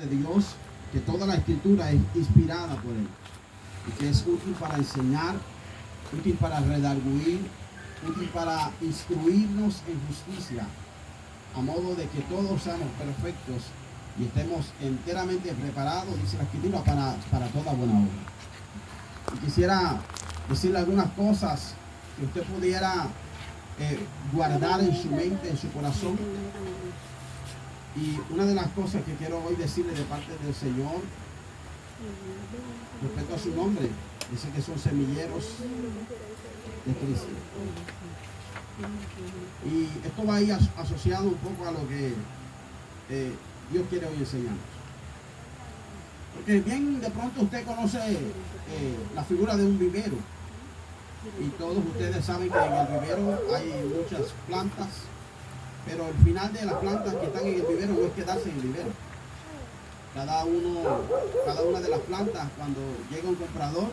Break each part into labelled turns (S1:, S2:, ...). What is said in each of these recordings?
S1: de Dios, que toda la escritura es inspirada por Él y que es útil para enseñar, útil para redarguir, útil para instruirnos en justicia, a modo de que todos seamos perfectos y estemos enteramente preparados, dice la escritura, para toda buena obra. Y quisiera decirle algunas cosas que usted pudiera guardar en su mente, en su corazón. Y una de las cosas que quiero hoy decirle de parte del Señor respecto a su nombre, dice que son semilleros de Cristo. Y esto va a ir asociado un poco a lo que Dios quiere hoy enseñarnos. Porque bien de pronto usted conoce la figura de un vivero. Y todos ustedes saben que en el vivero hay muchas plantas. Pero el final de las plantas que están en el vivero no es quedarse en el vivero. Cada una de las plantas, cuando llega un comprador,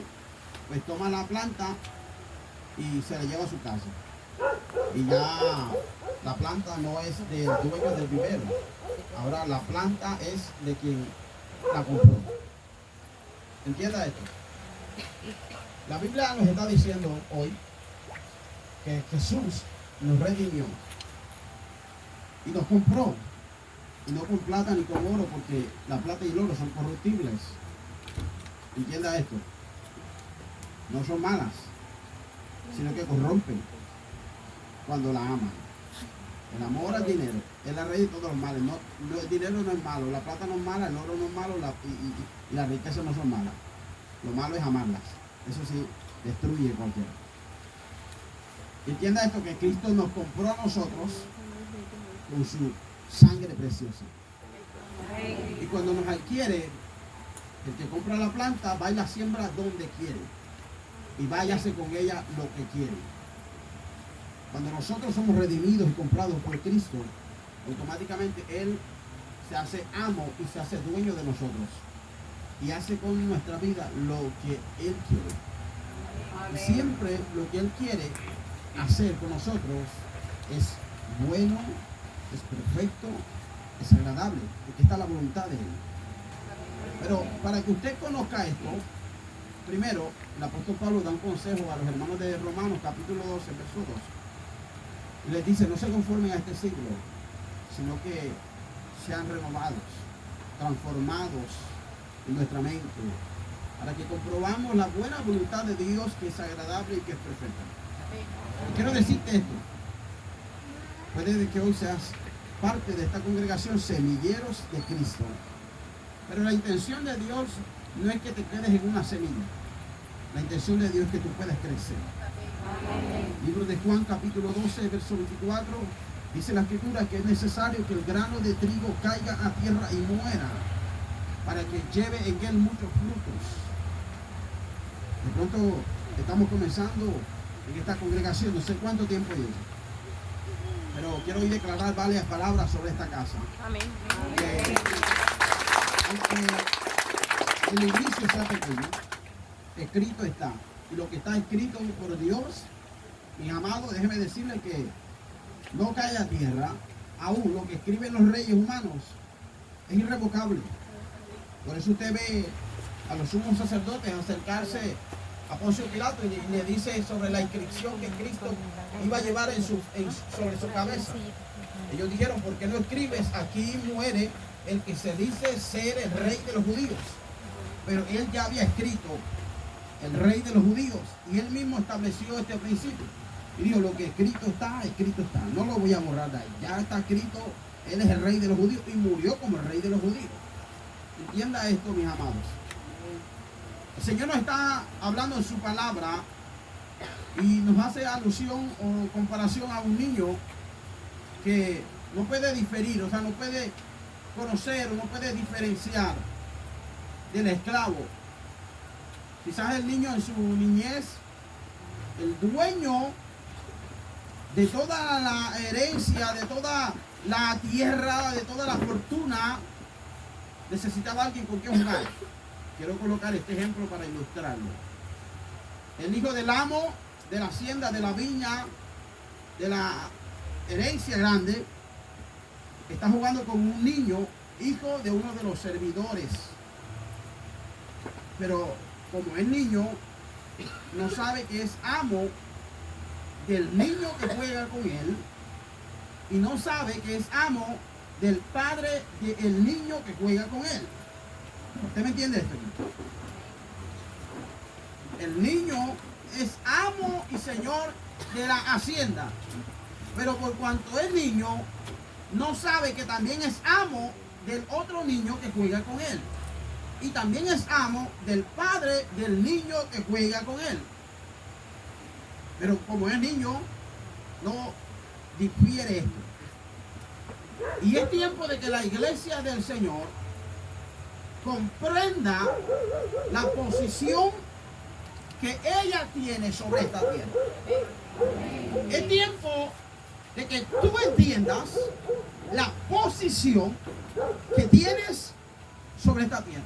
S1: pues toma la planta y se la lleva a su casa. Y ya la planta no es del dueño del vivero. Ahora la planta es de quien la compró. ¿Entienda esto? La Biblia nos está diciendo hoy que Jesús nos redimió y nos compró, y no con plata ni con oro, porque la plata y el oro son corruptibles. Entienda esto. No son malas, sino que corrompen cuando la aman. El amor al dinero es la raíz de todos los males. El dinero no es malo, la plata no es mala, el oro no es malo, y las riquezas no son malas. Lo malo es amarlas. Eso sí, destruye cualquiera. Entienda esto, que Cristo nos compró a nosotros con su sangre preciosa. Y cuando nos adquiere, el que compra la planta va y la siembra donde quiere. Y váyase con ella lo que quiere. Cuando nosotros somos redimidos y comprados por Cristo, automáticamente Él se hace amo y se hace dueño de nosotros. Y hace con nuestra vida lo que Él quiere. Y siempre lo que Él quiere hacer con nosotros es bueno, es perfecto, es agradable, porque está la voluntad de Él. Pero para que usted conozca esto, primero el apóstol Pablo da un consejo a los hermanos de Romanos capítulo 12, verso 2. Y les dice: no se conformen a este siglo, sino que sean renovados, transformados en nuestra mente, para que comprobamos la buena voluntad de Dios, que es agradable y que es perfecta. Y quiero decirte esto: puede que hoy seas parte de esta congregación Semilleros de Cristo, pero la intención de Dios no es que te quedes en una semilla. La intención de Dios es que tú puedas crecer. Libro de Juan capítulo 12, verso 24, dice la escritura que es necesario que el grano de trigo caiga a tierra y muera, para que lleve en él muchos frutos. De pronto estamos comenzando en esta congregación, no sé cuánto tiempo lleva, pero quiero hoy declarar varias palabras sobre esta casa.
S2: Amén.
S1: Aunque el inicio sea pequeño, escrito está. Y lo que está escrito por Dios, mis amados, déjeme decirle que no cae a tierra. Aún lo que escriben los reyes humanos es irrevocable. Por eso usted ve a los sumos sacerdotes acercarse a Poncio Pilato y le dice sobre la inscripción que Cristo iba a llevar sobre su cabeza. Ellos dijeron: ¿por qué no escribes? Aquí muere el que se dice ser el rey de los judíos. Pero él ya había escrito el rey de los judíos, y él mismo estableció este principio y dijo: lo que escrito está, no lo voy a borrar de ahí, ya está escrito, él es el rey de los judíos y murió como el rey de los judíos. Entienda esto, mis amados. El Señor nos está hablando en su palabra y nos hace alusión o comparación a un niño que no puede diferir, o sea, no puede conocer o no puede diferenciar del esclavo. Quizás el niño en su niñez, el dueño de toda la herencia, de toda la tierra, de toda la fortuna, necesitaba alguien con quien jugar. Quiero colocar este ejemplo para ilustrarlo. El hijo del amo, de la hacienda, de la viña, de la herencia grande, está jugando con un niño hijo de uno de los servidores. Pero como es niño, no sabe que es amo del niño que juega con él, y no sabe que es amo del padre del niño que juega con él. ¿Usted me entiende esto? El niño es amo y señor de la hacienda, pero por cuanto es niño, no sabe que también es amo del otro niño que juega con él, y también es amo del padre del niño que juega con él. Pero como es niño, no difiere esto. Y es tiempo de que la iglesia del Señor comprenda la posición que ella tiene sobre esta tierra. Es tiempo de que tú entiendas la posición que tienes sobre esta tierra.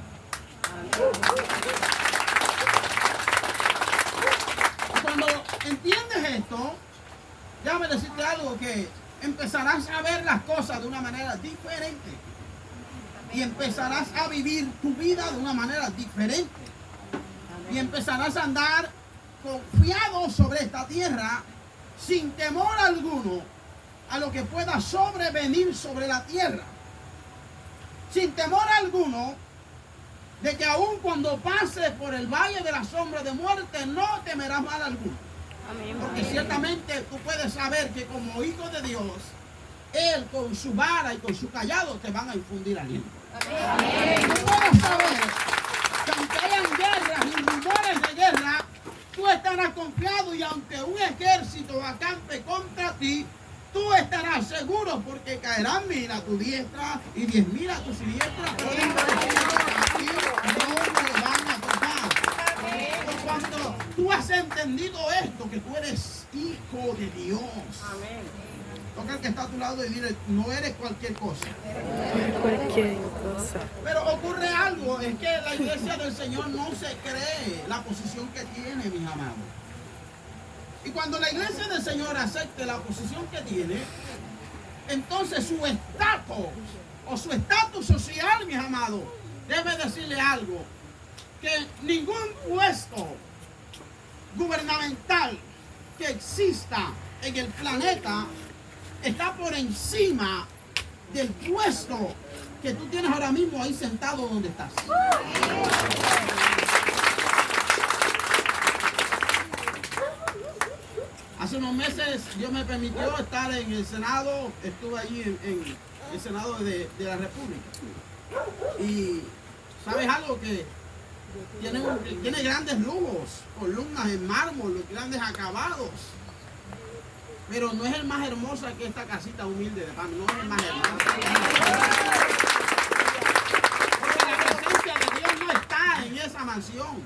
S1: Y cuando entiendes esto, déjame decirte algo, que empezarás a ver las cosas de una manera diferente. Y empezarás a vivir tu vida de una manera diferente. Y empezarás a andar confiado sobre esta tierra, sin temor alguno a lo que pueda sobrevenir sobre la tierra. Sin temor alguno de que aun cuando pases por el valle de la sombra de muerte, no temerás mal alguno. Porque ciertamente tú puedes saber que como hijo de Dios, Él con su vara y con su callado te van a infundir aliento. Tú puedes saber que aunque hayan guerras y rumores de guerra, tú estarás confiado, y aunque un ejército acampe contra ti, tú estarás seguro, porque caerán 1000 a tu diestra y 10.000 a tu siniestra, pueden a ti, no te van a tocar. Por cuanto tú has entendido esto, que tú eres hijo de Dios. Amén. Toca al que está a tu lado y dile, no eres cualquier cosa.
S2: Cualquier cosa.
S1: Pero ocurre algo, es que la iglesia del Señor no se cree la posición que tiene, mis amados. Y cuando la iglesia del Señor acepte la posición que tiene, entonces su estatus o su estatus social, mis amados, debe decirle algo, que ningún puesto gubernamental que exista en el planeta está por encima del puesto que tú tienes ahora mismo ahí sentado donde estás. Hace unos meses Dios me permitió estar en el Senado, estuve allí en el Senado de la República. Y ¿sabes algo? Que tiene grandes lujos, columnas en mármol, grandes acabados. Pero no es el más hermosa que esta casita humilde de pan, no es el más hermosa. Porque la presencia de Dios no está en esa mansión.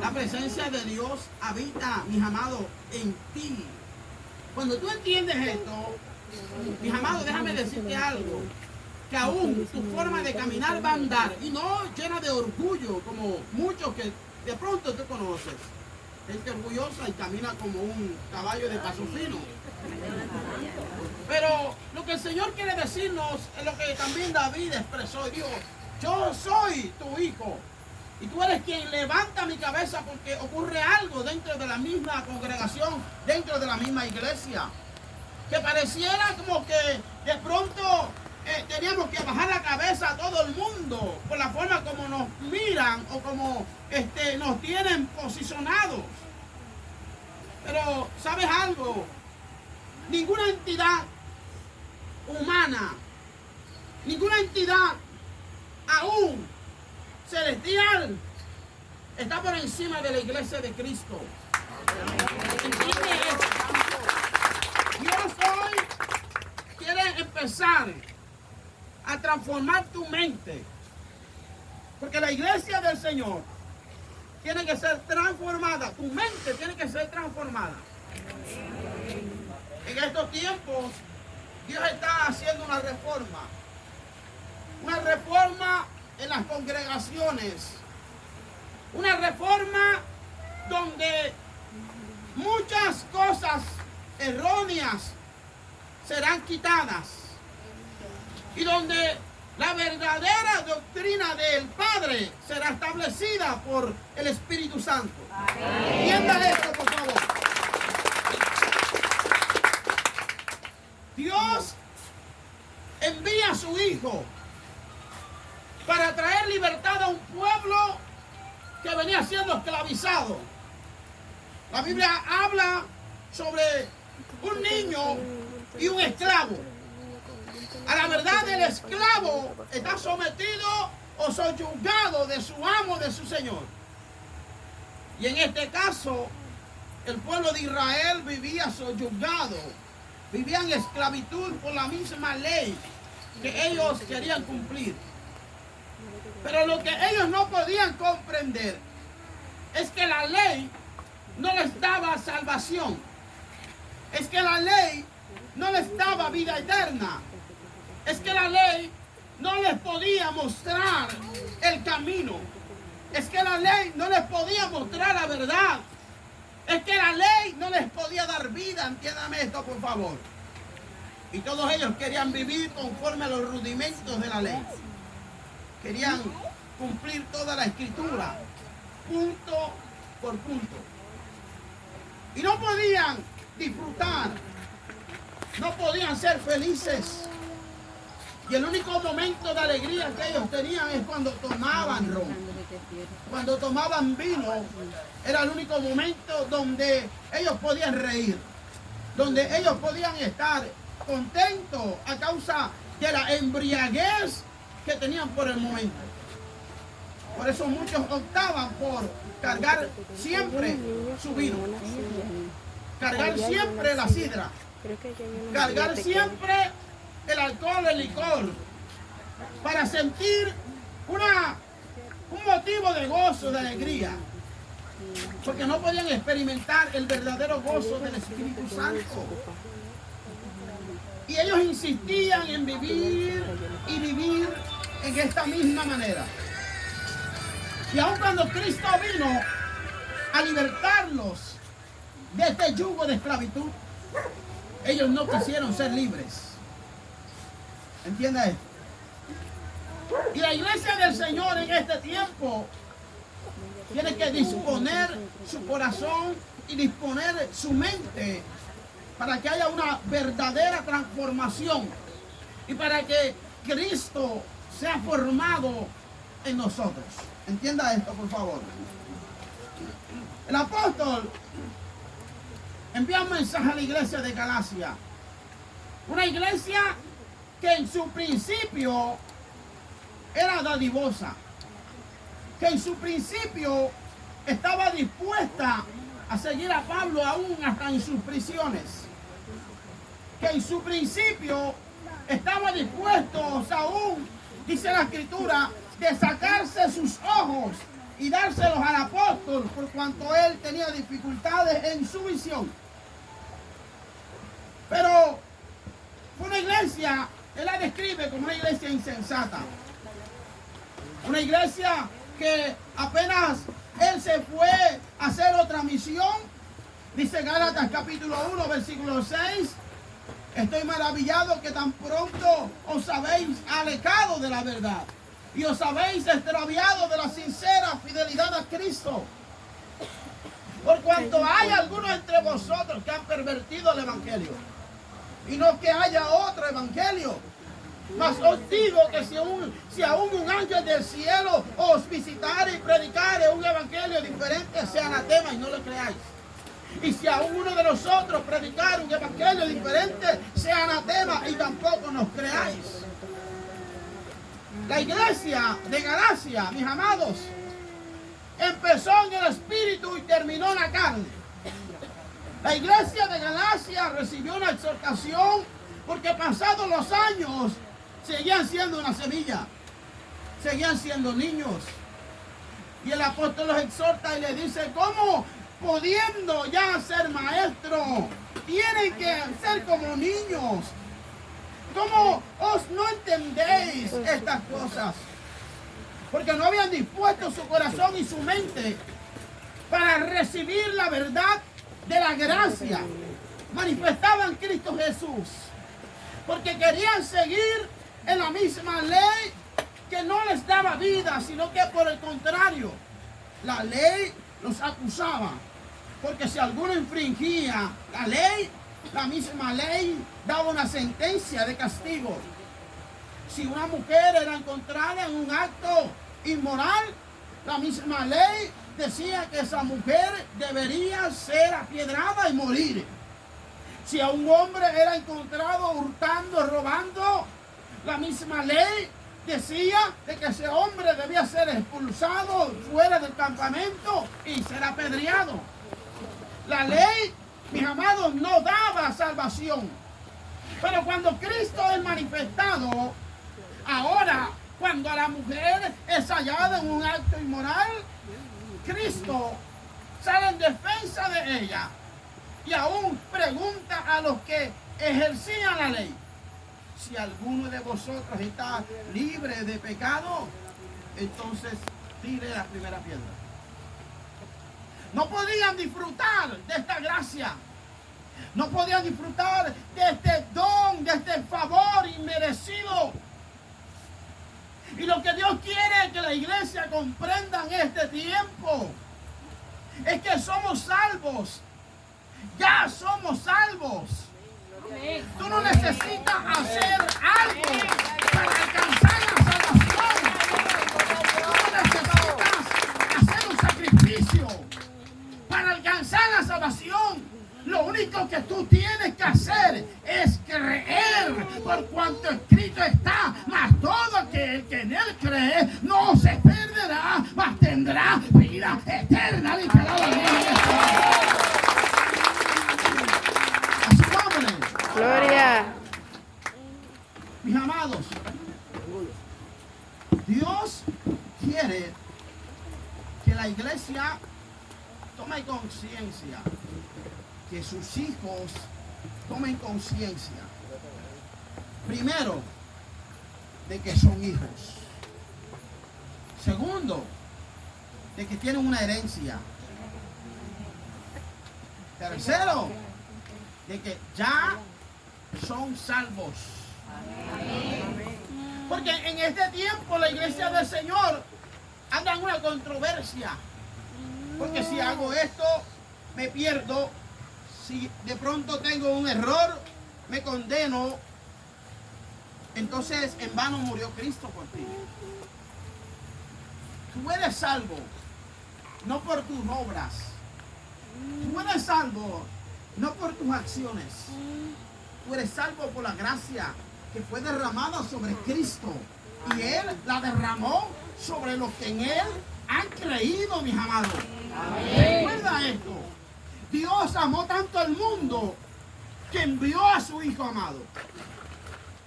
S1: La presencia de Dios habita, mis amados, en ti. Cuando tú entiendes esto, mis amados, déjame decirte algo, que aún tu forma de caminar va a andar, y no llena de orgullo, como muchos que de pronto tú conoces. Gente orgullosa y camina como un caballo de paso fino. Pero lo que el Señor quiere decirnos es lo que también David expresó y dijo: yo soy tu hijo y tú eres quien levanta mi cabeza, porque ocurre algo dentro de la misma congregación, dentro de la misma iglesia, que pareciera como que de pronto teníamos que bajar la cabeza a todo el mundo por la forma como nos miran o como nos tienen posicionados. Pero ¿sabes algo? Ninguna entidad humana, ninguna entidad aún celestial está por encima de la iglesia de Cristo. ¿Entiendes eso? Dios hoy quiere empezar a transformar tu mente, porque la iglesia del Señor tiene que ser transformada, tu mente tiene que ser transformada. En estos tiempos Dios está haciendo una reforma en las congregaciones, una reforma donde muchas cosas erróneas serán quitadas, y donde La verdadera doctrina del Padre será establecida por el Espíritu Santo. Entienda esto, por favor. Dios envía a su Hijo para traer libertad a un pueblo que venía siendo esclavizado. La Biblia habla sobre un niño y un esclavo. A la verdad, el esclavo está sometido o subyugado de su amo, de su señor. Y en este caso, el pueblo de Israel vivía subyugado, vivía en esclavitud por la misma ley que ellos querían cumplir. Pero lo que ellos no podían comprender es que la ley no les daba salvación. Es que la ley no les daba vida eterna. Es que la ley no les podía mostrar el camino. Es que la ley no les podía mostrar la verdad. Es que la ley no les podía dar vida. Entiéndame esto, por favor. Y todos ellos querían vivir conforme a los rudimentos de la ley. Querían cumplir toda la escritura, punto por punto. Y no podían disfrutar, no podían ser felices. Y el único momento de alegría que ellos tenían es cuando tomaban ron. Cuando tomaban vino, era el único momento donde ellos podían reír, donde ellos podían estar contentos a causa de la embriaguez que tenían por el momento. Por eso muchos optaban por cargar siempre su vino, cargar siempre la sidra, cargar siempre el alcohol, el licor, para sentir un motivo de gozo, de alegría, porque no podían experimentar el verdadero gozo del Espíritu Santo. Y ellos insistían en vivir y vivir en esta misma manera. Y aun cuando Cristo vino a libertarlos de este yugo de esclavitud, ellos no quisieron ser libres. ¿Entienda esto? Y la iglesia del Señor en este tiempo tiene que disponer su corazón y disponer su mente para que haya una verdadera transformación y para que Cristo sea formado en nosotros. Entienda esto, por favor. El apóstol envía un mensaje a la iglesia de Galacia. Una iglesia que en su principio era dadivosa, que en su principio estaba dispuesta a seguir a Pablo aún hasta en sus prisiones, que en su principio estaba dispuestos aún, dice la escritura, de sacarse sus ojos y dárselos al apóstol por cuanto él tenía dificultades en su visión. Pero fue una iglesia, él la describe como una iglesia insensata, una iglesia que apenas él se fue a hacer otra misión, dice Gálatas capítulo 1 versículo 6, estoy maravillado que tan pronto os habéis alejado de la verdad y os habéis extraviado de la sincera fidelidad a Cristo. Por cuanto hay algunos entre vosotros que han pervertido el evangelio, y no que haya otro evangelio, mas os digo que si aún un ángel del cielo os visitare y predicare un evangelio diferente, sea anatema y no lo creáis. Y si aún uno de nosotros predicare un evangelio diferente, sea anatema y tampoco nos creáis. La iglesia de Galacia, mis amados, empezó en el espíritu y terminó en la carne. La iglesia de Galacia recibió una exhortación porque pasados los años seguían siendo una semilla, seguían siendo niños. Y el apóstol los exhorta y le dice, ¿cómo pudiendo ya ser maestros, tienen que ser como niños? ¿Cómo os no entendéis estas cosas? Porque no habían dispuesto su corazón y su mente para recibir la verdad de la gracia manifestada en Cristo Jesús. Porque querían seguir en la misma ley que no les daba vida, sino que por el contrario, la ley los acusaba. Porque si alguno infringía la ley, la misma ley daba una sentencia de castigo. Si una mujer era encontrada en un acto inmoral, la misma ley decía que esa mujer debería ser apiedrada y morir. Si a un hombre era encontrado hurtando, robando, la misma ley decía de que ese hombre debía ser expulsado fuera del campamento y ser apedreado. La ley, mis amados, no daba salvación. Pero cuando Cristo es manifestado, ahora, cuando la mujer es hallada en un acto inmoral, Cristo sale en defensa de ella y aún pregunta a los que ejercían la ley: si alguno de vosotros está libre de pecado, entonces tire la primera piedra. No podían disfrutar de esta gracia. No podían disfrutar de este don, de este favor inmerecido. Y lo que Dios quiere que la iglesia comprenda en este tiempo es que somos salvos. Ya somos salvos. Tú no necesitas hacer algo para alcanzar la salvación. Tú no necesitas hacer un sacrificio para alcanzar la salvación. Lo único que tú tienes que hacer es creer, por cuanto escrito está: mas todo aquel que en él cree no se perderá, mas tendrá vida eterna. A su nombre.
S2: Gloria.
S1: Mis amados, Dios quiere que la iglesia tome conciencia, que sus hijos tomen conciencia, primero, de que son hijos. Segundo, de que tienen una herencia. Tercero, de que ya son salvos. Porque en este tiempo la iglesia del Señor anda en una controversia. Porque si hago esto, me pierdo. Si de pronto tengo un error, me condeno. Entonces en vano murió Cristo por ti. Tú eres salvo, no por tus obras. Tú eres salvo, no por tus acciones. Tú eres salvo por la gracia que fue derramada sobre Cristo. Y Él la derramó sobre los que en Él han creído, mis amados. Recuerda esto. Dios amó tanto al mundo que envió a su Hijo amado,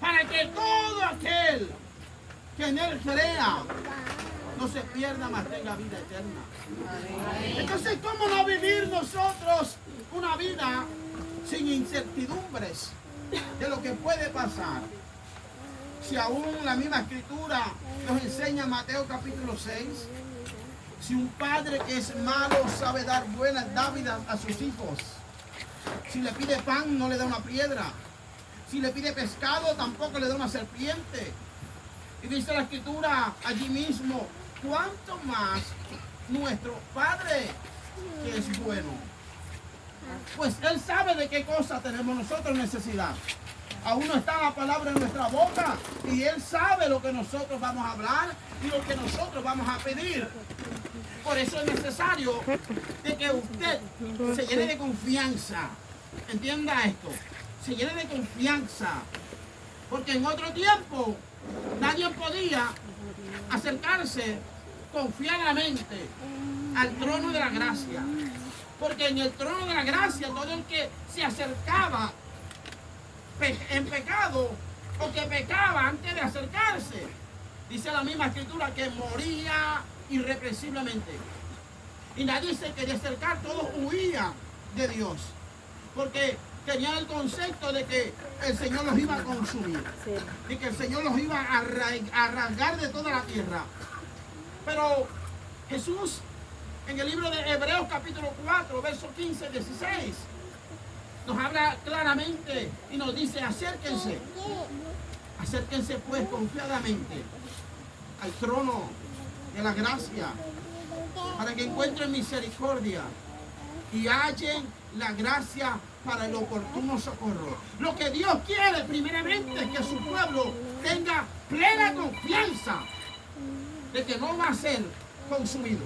S1: para que todo aquel que en Él crea no se pierda, mas tenga vida eterna. Entonces, ¿cómo no vivir nosotros una vida sin incertidumbres de lo que puede pasar? Si aún la misma escritura nos enseña en Mateo capítulo 6, si un padre que es malo sabe dar buenas dádivas a sus hijos, si le pide pan no le da una piedra, si le pide pescado tampoco le da una serpiente. Y dice la escritura allí mismo: ¿cuánto más nuestro Padre que es bueno? Pues Él sabe de qué cosa tenemos nosotros necesidad. Aún no está la palabra en nuestra boca y Él sabe lo que nosotros vamos a hablar y lo que nosotros vamos a pedir. Por eso es necesario de que usted se llene de confianza. Entienda esto, se llene de confianza. Porque en otro tiempo nadie podía acercarse confiadamente al trono de la gracia. Porque en el trono de la gracia todo el que se acercaba en pecado o que pecaba antes de acercarse, dice la misma escritura que moría irreprensiblemente. Y nadie se quería acercar, todos huían de Dios. Porque tenían el concepto de que el Señor los iba a consumir. Y que el Señor los iba a arrancar de toda la tierra. Pero Jesús, en el libro de Hebreos capítulo 4, versos 15 y 16, nos habla claramente y nos dice: acérquense Acérquense pues confiadamente al trono de la gracia para que encuentren misericordia y hallen la gracia para el oportuno socorro. Lo que Dios quiere primeramente es que su pueblo tenga plena confianza de que no va a ser consumido.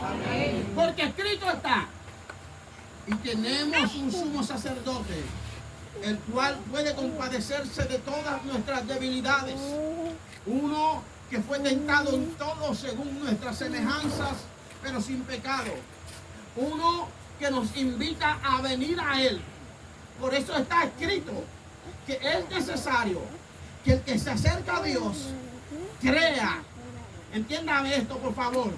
S1: Amén. Porque escrito está, y tenemos un sumo sacerdote, el cual puede compadecerse de todas nuestras debilidades. Uno que fue tentado en todo según nuestras semejanzas, pero sin pecado. Uno que nos invita a venir a Él. Por eso está escrito que es necesario que el que se acerca a Dios crea. Entiéndame esto, por favor.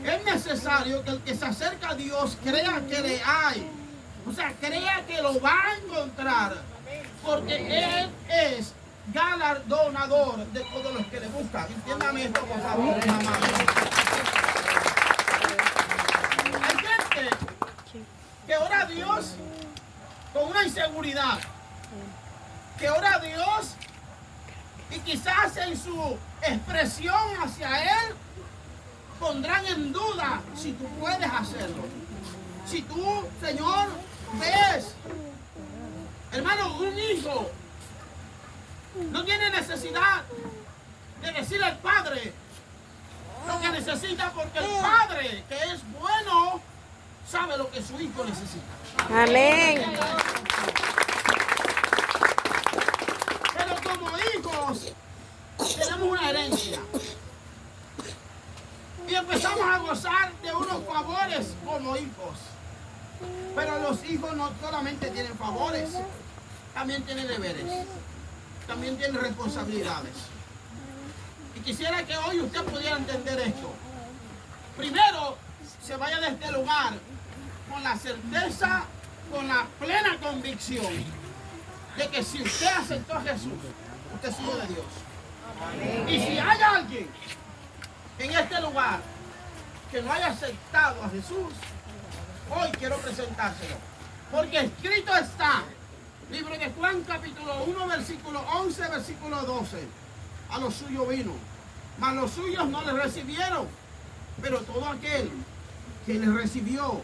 S1: Es necesario que el que se acerca a Dios crea que le hay. O sea, crea que lo va a encontrar. Porque Él es galardonador de todos los que le buscan. Entiéndame esto, por favor, mamá. Hay gente que ora a Dios con una inseguridad. Que ora a Dios y quizás en su expresión hacia Él pondrán en duda si tú puedes hacerlo. Si tú, Señor, ves, hermano, un hijo no tiene necesidad de decirle al padre lo que necesita, porque el padre, que es bueno, sabe lo que su hijo necesita.
S2: Amén.
S1: Pero como hijos tenemos una herencia y empezamos a gozar de unos favores como hijos. Pero los hijos no solamente tienen favores, también tienen deberes, también tienen responsabilidades. Y quisiera que hoy usted pudiera entender esto. Primero, se vaya de este lugar con la certeza, con la plena convicción de que si usted aceptó a Jesús, usted es hijo de Dios. Y si hay alguien en este lugar que no haya aceptado a Jesús, hoy quiero presentárselo. Porque escrito está, libro de Juan capítulo 1, versículo 11, versículo 12. A los suyos vino, mas los suyos no le recibieron. Pero todo aquel que le recibió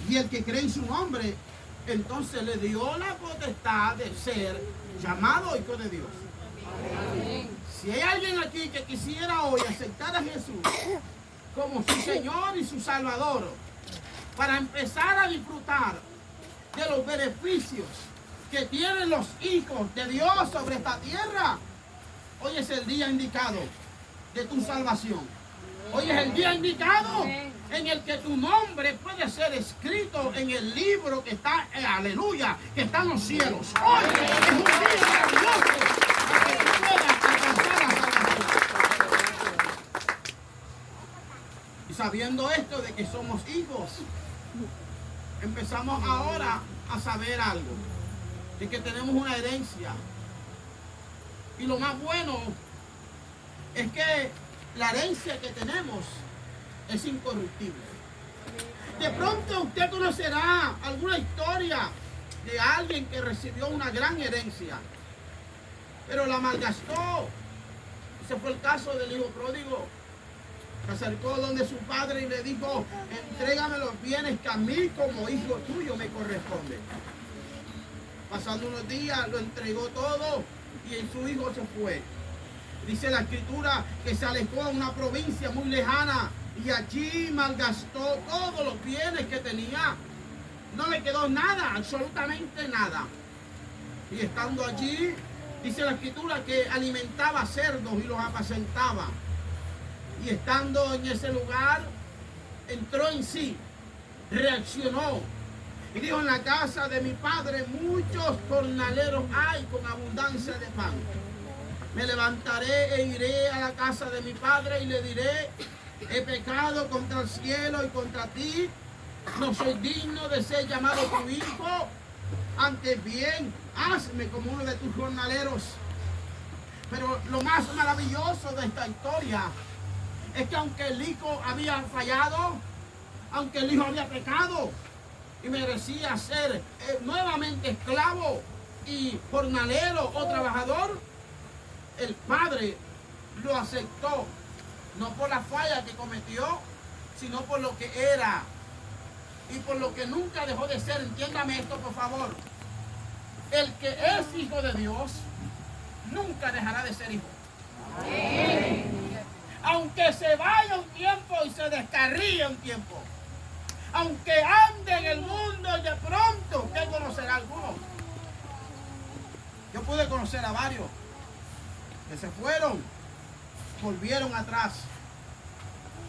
S1: y el que cree en su nombre, entonces le dio la potestad de ser llamado hijo de Dios. Si hay alguien aquí que quisiera hoy aceptar a Jesús como su Señor y su Salvador, para empezar a disfrutar de los beneficios que tienen los hijos de Dios sobre esta tierra, hoy es el día indicado de tu salvación. Hoy es el día indicado en el que tu nombre puede ser escrito en el libro que está, aleluya, que está en los cielos. Hoy es un día maravilloso para que tú puedas alcanzar la salvación. Y sabiendo esto de que somos hijos, empezamos ahora a saber algo, de que tenemos una herencia. Y lo más bueno es que la herencia que tenemos es incorruptible. De pronto usted conocerá alguna historia de alguien que recibió una gran herencia, pero la malgastó. Ese fue el caso del hijo pródigo. Se acercó donde su padre y le dijo: entrégame los bienes que a mí como hijo tuyo me corresponde. Pasando unos días lo entregó todo y su hijo se fue. Dice la escritura que se alejó a una provincia muy lejana y allí malgastó todos los bienes que tenía. No le quedó nada, absolutamente nada. Y estando allí, dice la escritura que alimentaba cerdos y los apacentaba. Y estando en ese lugar, entró en sí, reaccionó y dijo: en la casa de mi padre muchos jornaleros hay con abundancia de pan. Me levantaré e iré a la casa de mi padre y le diré: he pecado contra el cielo y contra ti, no soy digno de ser llamado tu hijo, antes bien hazme como uno de tus jornaleros. Pero lo más maravilloso de esta historia es que aunque el hijo había fallado, aunque el hijo había pecado y merecía ser nuevamente esclavo y jornalero o trabajador, el Padre lo aceptó, no por la falla que cometió, sino por lo que era y por lo que nunca dejó de ser. Entiéndame esto, por favor. El que es hijo de Dios nunca dejará de ser hijo. Aunque se vaya un tiempo y se descarríe un tiempo, aunque ande en el mundo y de pronto usted conocerá a algunos. Yo pude conocer a varios que se fueron, volvieron atrás.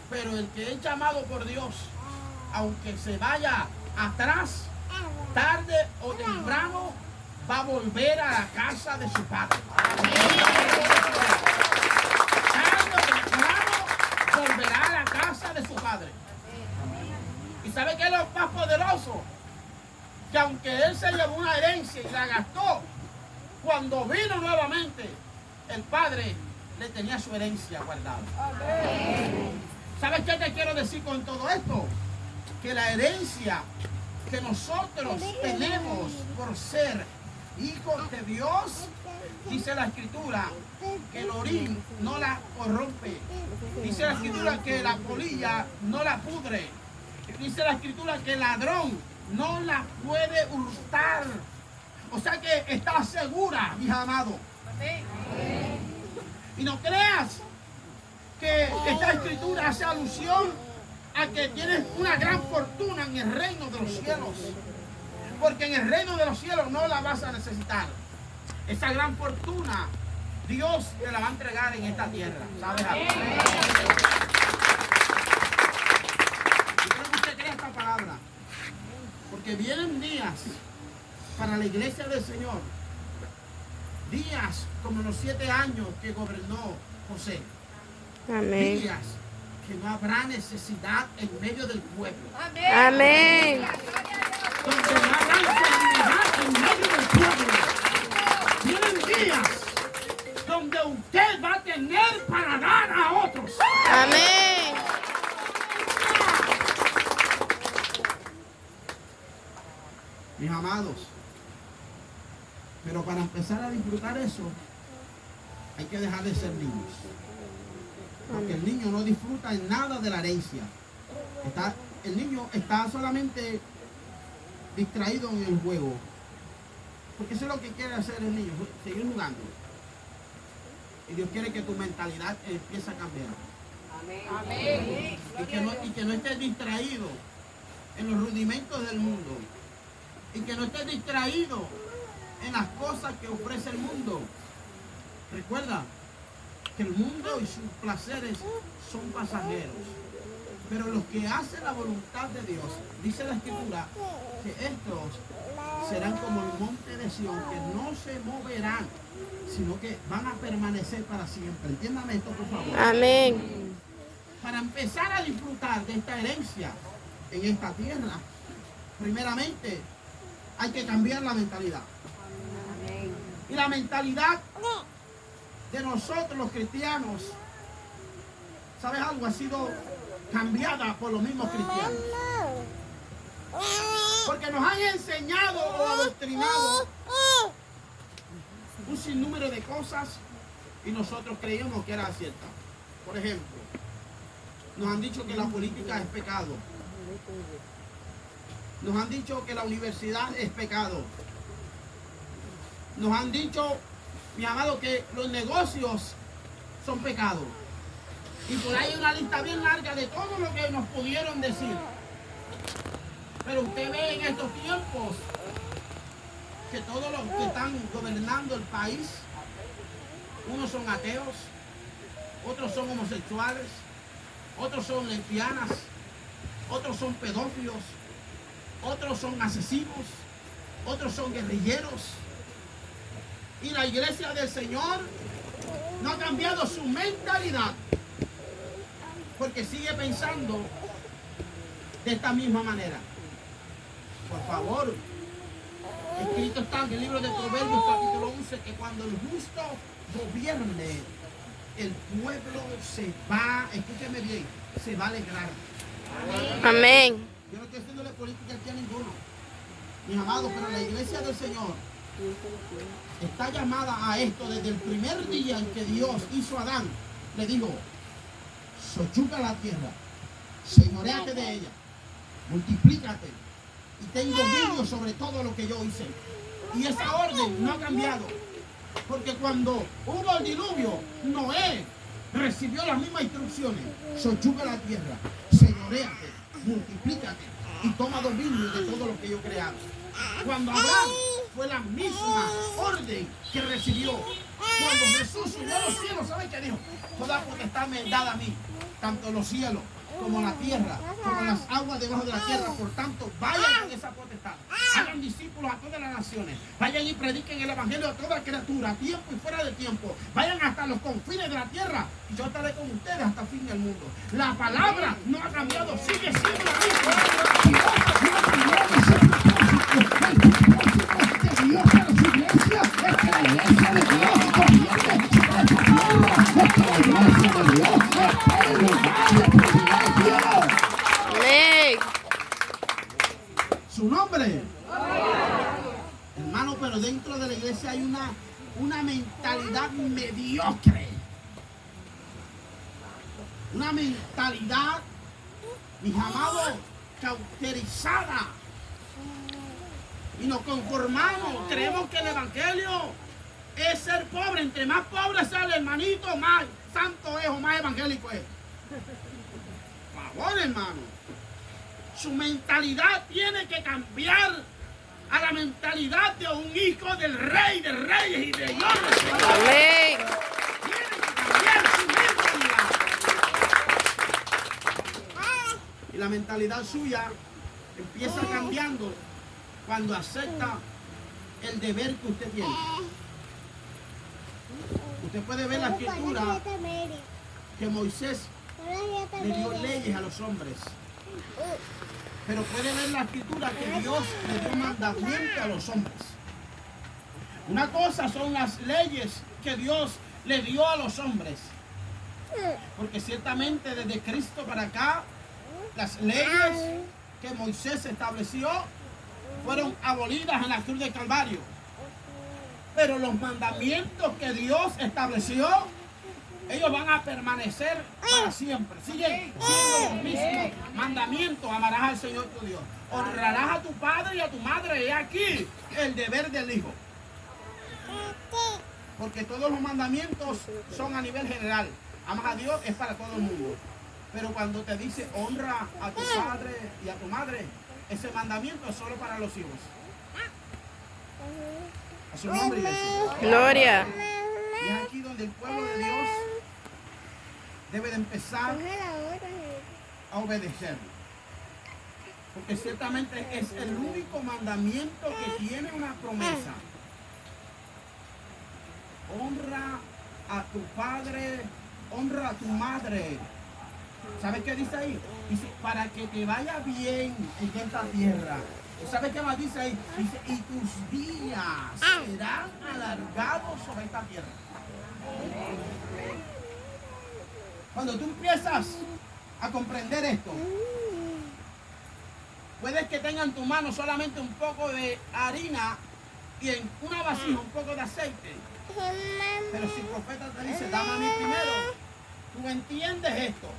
S1: Pero el que es llamado por Dios, aunque se vaya atrás, tarde o temprano, va a volver a la casa de su padre. Tarde o temprano, volverá a la casa de su padre. ¿Y sabe qué es lo más poderoso? Que aunque él se llevó una herencia y la gastó, cuando vino nuevamente, el padre le tenía su herencia guardada. ¿Sabes qué te quiero decir con todo esto? Que la herencia que nosotros tenemos por ser hijos de Dios, dice la Escritura, que el orín no la corrompe. Dice la Escritura que la polilla no la pudre. Dice la Escritura que el ladrón no la puede hurtar. O sea que está segura, mi amado. Y no creas que esta Escritura hace alusión a que tienes una gran fortuna en el reino de los cielos. Porque en el reino de los cielos no la vas a necesitar. Esa gran fortuna Dios te la va a entregar en esta tierra. ¿Sabes algo? Yo creo que usted crea esta palabra. Porque vienen días para la iglesia del Señor. Días como los 7 años que gobernó José.
S2: Amén.
S1: Días que no habrá necesidad en medio del pueblo.
S2: Amén.
S1: Donde no habrá necesidad en medio del pueblo. Vienen días donde usted va a tener para dar a otros.
S2: Amén.
S1: Mis amados, pero para empezar a disfrutar eso, hay que dejar de ser niños. Porque el niño no disfruta en nada de la herencia. El niño está solamente distraído en el juego. Porque eso es lo que quiere hacer el niño, seguir jugando. Y Dios quiere que tu mentalidad empiece a cambiar. Amén. Y que no estés distraído en los rudimentos del mundo. Y que no estés distraído en las cosas que ofrece el mundo. Recuerda que el mundo y sus placeres son pasajeros. Pero los que hacen la voluntad de Dios, dice la Escritura, que estos serán como el monte de Sión, que no se moverán, sino que van a permanecer para siempre. Entiéndame esto, por favor.
S2: Amén.
S1: Para empezar a disfrutar de esta herencia en esta tierra, primeramente hay que cambiar la mentalidad. Y la mentalidad de nosotros los cristianos, ¿sabes algo? Ha sido cambiada por los mismos cristianos. Porque nos han enseñado o adoctrinado un sinnúmero de cosas y nosotros creíamos que era cierta. Por ejemplo, nos han dicho que la política es pecado. Nos han dicho que la universidad es pecado. Nos han dicho, mi amado, que los negocios son pecados. Y por ahí hay una lista bien larga de todo lo que nos pudieron decir. Pero usted ve en estos tiempos que todos los que están gobernando el país, unos son ateos, otros son homosexuales, otros son lesbianas, otros son pedófilos, otros son asesinos, otros son guerrilleros. Y la iglesia del Señor no ha cambiado su mentalidad, porque sigue pensando de esta misma manera. Por favor, escrito está en el libro de Proverbios capítulo 11 que cuando el justo gobierne, el pueblo se va, escúcheme bien, se va a alegrar.
S2: Amén.
S1: Yo no estoy haciéndole política aquí a ninguno, mis amados, pero la iglesia del Señor está llamada a esto desde el primer día en que Dios hizo a Adán. Le dijo, sochuca la tierra, señoréate de ella, multiplícate y ten dominio sobre todo lo que yo hice. Y esa orden no ha cambiado, porque cuando hubo el diluvio, Noé recibió las mismas instrucciones: sochuca la tierra, señoréate, multiplícate y toma dominio de todo lo que yo he creado. Cuando Abraham, fue la misma orden que recibió. Cuando Jesús subió a los cielos, ¿saben qué dijo? Toda potestad me es dada a mí, tanto los cielos como la tierra, como las aguas debajo de la tierra. Por tanto, vayan con esa potestad, hagan discípulos a todas las naciones, vayan y prediquen el evangelio a toda criatura, a tiempo y fuera de tiempo, vayan hasta los confines de la tierra y yo estaré con ustedes hasta el fin del mundo. La palabra no ha cambiado, sigue siendo la misma. Dios para su iglesia es que la iglesia de Dios convierte
S2: Amén.
S1: Su nombre. Hermano, pero dentro de la iglesia hay una mentalidad mediocre. Una mentalidad, mis amados, cauterizada. Y nos conformamos, creemos que el evangelio es ser pobre. Entre más pobre sea el hermanito, más santo es o más evangélico es. Por favor, hermano. Su mentalidad tiene que cambiar a la mentalidad de un hijo del rey de reyes y de Dios.
S2: Amén.
S1: Tiene que cambiar su mentalidad. Y la mentalidad suya empieza cambiando cuando acepta el deber que usted tiene. Usted puede ver la escritura que Moisés le dio leyes a los hombres. Pero puede ver la escritura que Dios le dio mandamiento a los hombres. Una cosa son las leyes que Dios le dio a los hombres. Porque ciertamente desde Cristo para acá, las leyes que Moisés estableció fueron abolidas en la cruz del Calvario. Pero los mandamientos que Dios estableció, ellos van a permanecer para siempre. Siguen siendo los mismos mandamientos. Amarás al Señor tu Dios. Honrarás a tu padre y a tu madre. He aquí el deber del hijo. Porque todos los mandamientos son a nivel general. Amas a Dios es para todo el mundo. Pero cuando te dice honra a tu padre y a tu madre, ese mandamiento es solo para los hijos. A su nombre, iglesia.
S2: Gloria.
S1: Y es aquí donde el pueblo de Dios debe de empezar a obedecer. Porque ciertamente es el único mandamiento que tiene una promesa. Honra a tu padre, honra a tu madre. ¿Sabes qué dice ahí? Dice, para que te vaya bien en esta tierra. ¿Sabes qué más dice ahí? Dice, y tus días serán alargados sobre esta tierra. Cuando tú empiezas a comprender esto, puedes que tenga en tu mano solamente un poco de harina y en una vasija un poco de aceite. Pero si el profeta te dice, dame a mí primero, tú entiendes esto.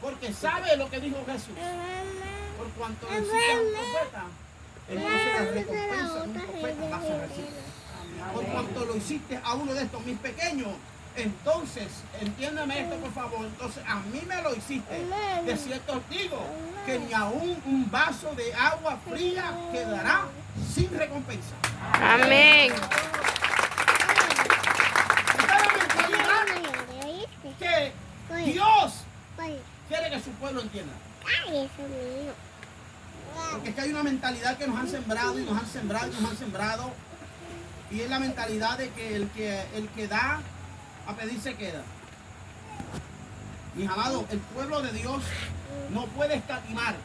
S1: Porque sabe lo que dijo Jesús. Por cuanto le hiciste a un profeta, entonces la recompensa de un profeta vas a recibir. Por cuanto lo hiciste a uno de estos mis pequeños, entonces, entiéndeme esto por favor, entonces a mí me lo hiciste. De cierto os digo que ni aún un vaso de agua fría quedará sin recompensa.
S2: Amén.
S1: Esta es la mentalidad que Dios quiere que su pueblo entienda. Porque es que hay una mentalidad que nos han sembrado y nos han sembrado y nos han sembrado. Y es la mentalidad de que el que da a pedir se queda. Mis amados, el pueblo de Dios no puede escatimar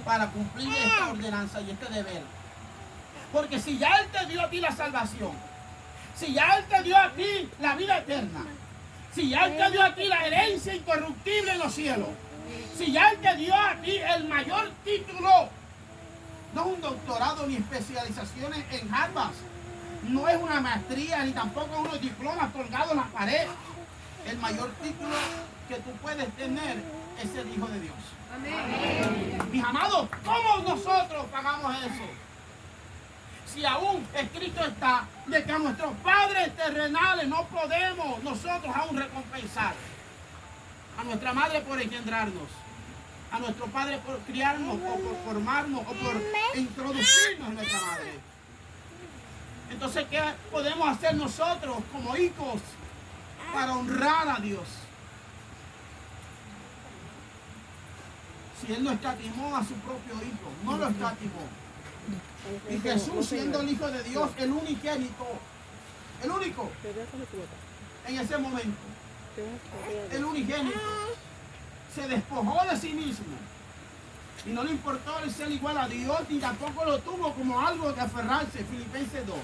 S1: para cumplir esta ordenanza y este deber. Porque si ya Él te dio a ti la salvación, si ya Él te dio a ti la vida eterna, si ya Él te dio a ti la herencia incorruptible en los cielos, si ya Él te dio a ti el mayor título, no un doctorado ni especializaciones en Harvard, no es una maestría, ni tampoco unos diplomas colgados en la pared. El mayor título que tú puedes tener es ser hijo de Dios. Amén. Mis amados, ¿cómo nosotros pagamos eso? Si aún escrito está de que a nuestros padres terrenales no podemos nosotros aún recompensar. A nuestra madre por engendrarnos, a nuestro padre por criarnos o por formarnos o por introducirnos en nuestra madre. Entonces, ¿qué podemos hacer nosotros como hijos para honrar a Dios? Si Él no escatimó a su propio hijo, no lo escatimó. Y Jesús, siendo el Hijo de Dios, el unigénito, el único en ese momento, el unigénito, se despojó de sí mismo y no le importó el ser igual a Dios, ni tampoco lo tuvo como algo que aferrarse, Filipenses 2,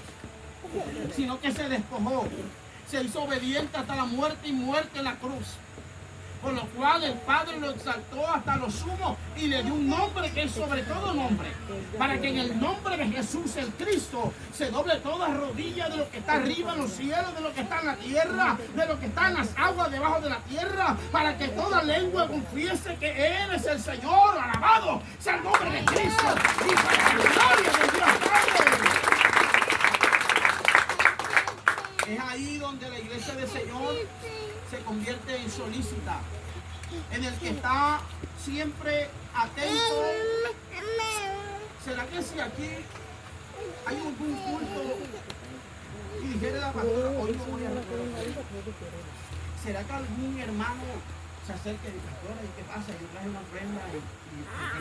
S1: sino que se despojó, se hizo obediente hasta la muerte y muerte en la cruz, por lo cual el Padre lo exaltó hasta lo sumo y le dio un nombre que es sobre todo nombre, para que en el nombre de Jesús el Cristo se doble toda rodilla de lo que está arriba en los cielos, de lo que está en la tierra, de lo que está en las aguas debajo de la tierra, para que toda lengua confiese que Él es el Señor. Alabado sea el nombre de Cristo y para la gloria de Dios Padre. Es ahí donde la iglesia del Señor se convierte en solícita, en el que está siempre atento. ¿Será que si aquí hay algún culto y dijera la pastora, hoy no voy a reconocer? ¿Será que algún hermano se acerque y dice, pastora, ¿y qué pasa? Yo traje una ofrenda y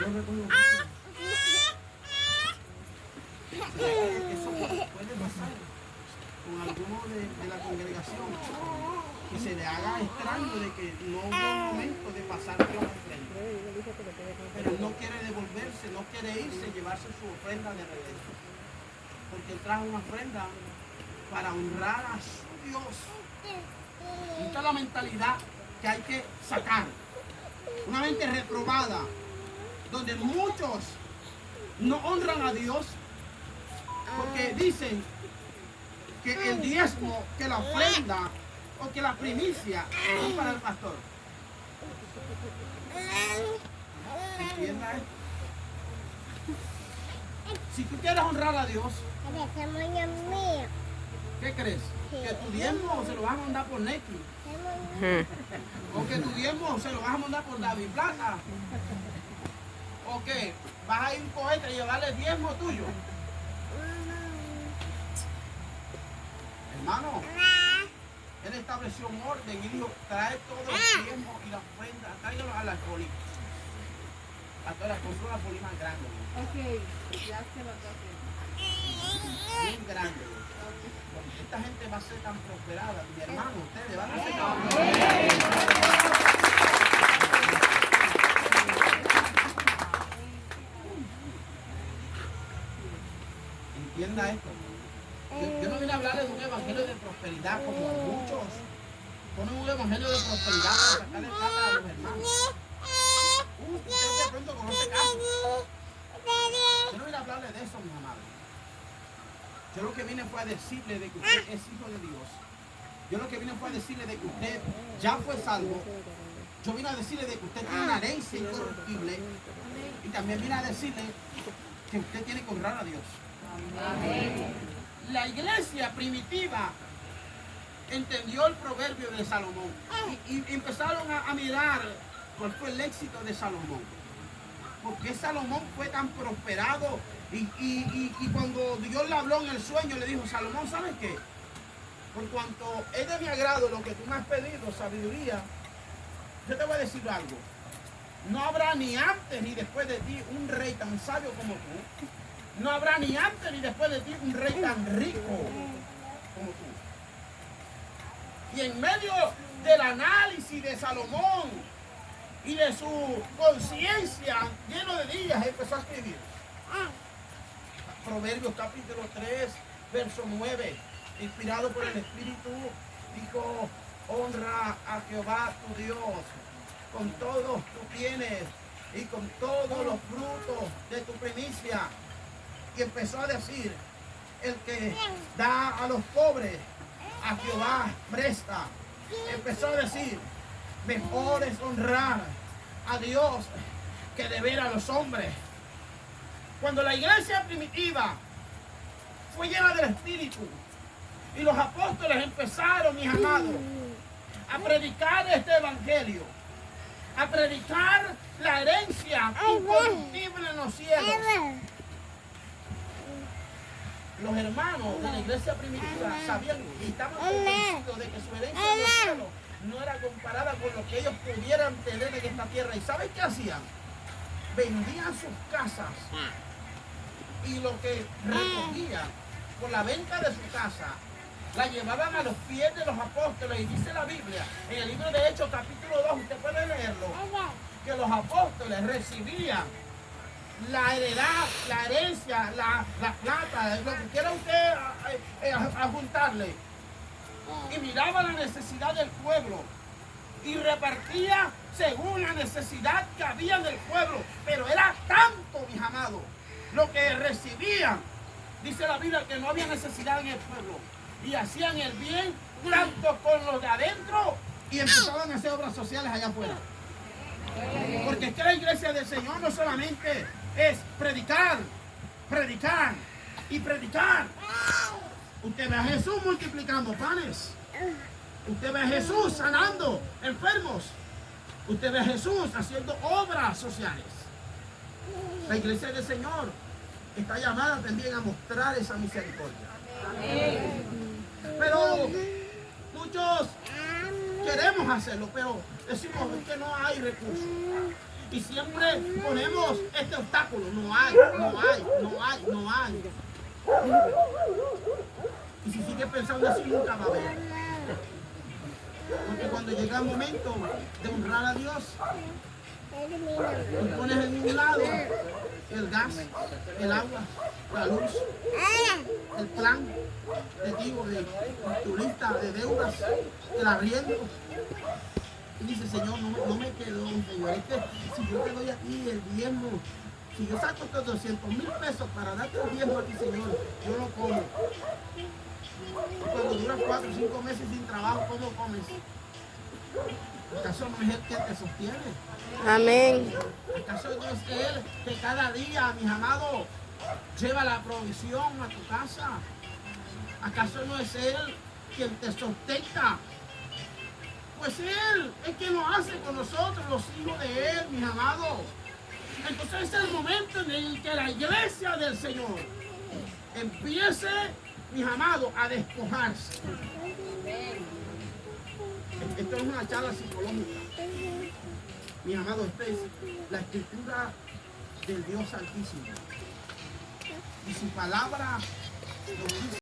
S1: no reconozco. Eso puede pasar con alguno de la congregación, que se le haga extraño de que no hubo un momento de pasar por la ofrenda, pero no quiere devolverse, no quiere irse, llevarse su ofrenda de regreso, porque él trajo una ofrenda para honrar a su Dios. Y esta es la mentalidad que hay que sacar, una mente reprobada, donde muchos no honran a Dios porque dicen que el diezmo, que la ofrenda o que la primicia es para el pastor. ¿Entiendes? Si tú quieres honrar a Dios, ¿qué crees? ¿Que tu diezmo se lo vas a mandar por Neki? ¿O que tu diezmo se lo vas a mandar por David Plata? ¿O que vas a ir a un cohete y llevarle diezmo tuyo? Hermano, Él estableció un orden y dijo, trae todo el diezmo y la ofrenda, tráigalo a la poli. Pastora, compró una poli más grande. Ok, ya se lo toque. Bien grande. Porque esta gente va a ser tan prosperada, mi hermano, ustedes van a ser tan prosperados. Entienda esto. Yo no vine a hablarle de un evangelio de prosperidad como muchos ponen un evangelio de prosperidad para sacarle plata a los hermanos. Usted de pronto conoce casos. Yo no vine a hablarle de eso, mis amados. Yo lo que vine fue a decirle de que usted es hijo de Dios. Yo lo que vine fue a decirle de que usted ya fue salvo. Yo vine a decirle de que usted tiene una herencia incorruptible. Y también vine a decirle que usted tiene que honrar a Dios. Amén. La iglesia primitiva entendió el proverbio de Salomón y empezaron a mirar cuál fue el éxito de Salomón. Porque Salomón fue tan prosperado y cuando Dios le habló en el sueño le dijo, Salomón, ¿sabes qué? Por cuanto es de mi agrado lo que tú me has pedido, sabiduría, yo te voy a decir algo. No habrá ni antes ni después de ti un rey tan sabio como tú. No habrá ni antes ni después de ti un rey tan rico como tú. Y en medio del análisis de Salomón y de su conciencia lleno de días, empezó a escribir. Proverbios capítulo 3, verso 9, inspirado por el Espíritu, dijo, honra a Jehová tu Dios con todos tus bienes y con todos los frutos de tu primicia. Y empezó a decir, el que da a los pobres, a Jehová presta. Empezó a decir, mejor es honrar a Dios que deber a los hombres. Cuando la iglesia primitiva fue llena del Espíritu y los apóstoles empezaron, mis amados, a predicar este evangelio, a predicar la herencia incorruptible en los cielos. Los hermanos de la iglesia primitiva sabían y estaban convencidos de que su herencia en los cielos no era comparada con lo que ellos pudieran tener en esta tierra. ¿Y saben qué hacían? Vendían sus casas y lo que recogían por la venta de su casa la llevaban a los pies de los apóstoles. Y dice la Biblia, en el libro de Hechos capítulo 2, usted puede leerlo, que los apóstoles recibían la heredad, la herencia, la plata, lo que quiera usted juntarle. Y miraba la necesidad del pueblo y repartía según la necesidad que había en el pueblo. Pero era tanto, mis amados, lo que recibían. Dice la Biblia que no había necesidad en el pueblo. Y hacían el bien tanto con los de adentro y empezaban a hacer obras sociales allá afuera. Porque es que la iglesia del Señor no solamente es predicar, predicar y predicar. Usted ve a Jesús multiplicando panes. Usted ve a Jesús sanando enfermos. Usted ve a Jesús haciendo obras sociales. La iglesia del Señor está llamada también a mostrar esa misericordia. Pero muchos queremos hacerlo, pero decimos que no hay recursos. Y siempre ponemos este obstáculo. No hay. Y si sigue pensando así, nunca va a haber. Porque cuando llega el momento de honrar a Dios, tú pones en un lado el gas, el agua, la luz, el plan de tu lista de deudas, el arriendo. Y dice, Señor, no me quedo, Señor. Es que si yo te doy a ti el diezmo, si yo saco estos 200,000 pesos para darte el diezmo a ti, Señor, yo no como. Cuando duras 4 o 5 meses sin trabajo, ¿cómo comes? ¿Acaso no es Él que te sostiene?
S2: Amén.
S1: ¿Acaso no es Él que cada día, mis amados, lleva la provisión a tu casa? ¿Acaso no es Él quien te sustenta? Pues Él es quien lo hace con nosotros, los hijos de Él, mis amados. Entonces es el momento en el que la iglesia del Señor empiece, mis amados, a despojarse. Esto es una charla psicológica. Mis amados, esta es la escritura del Dios Altísimo. Y su palabra nos dice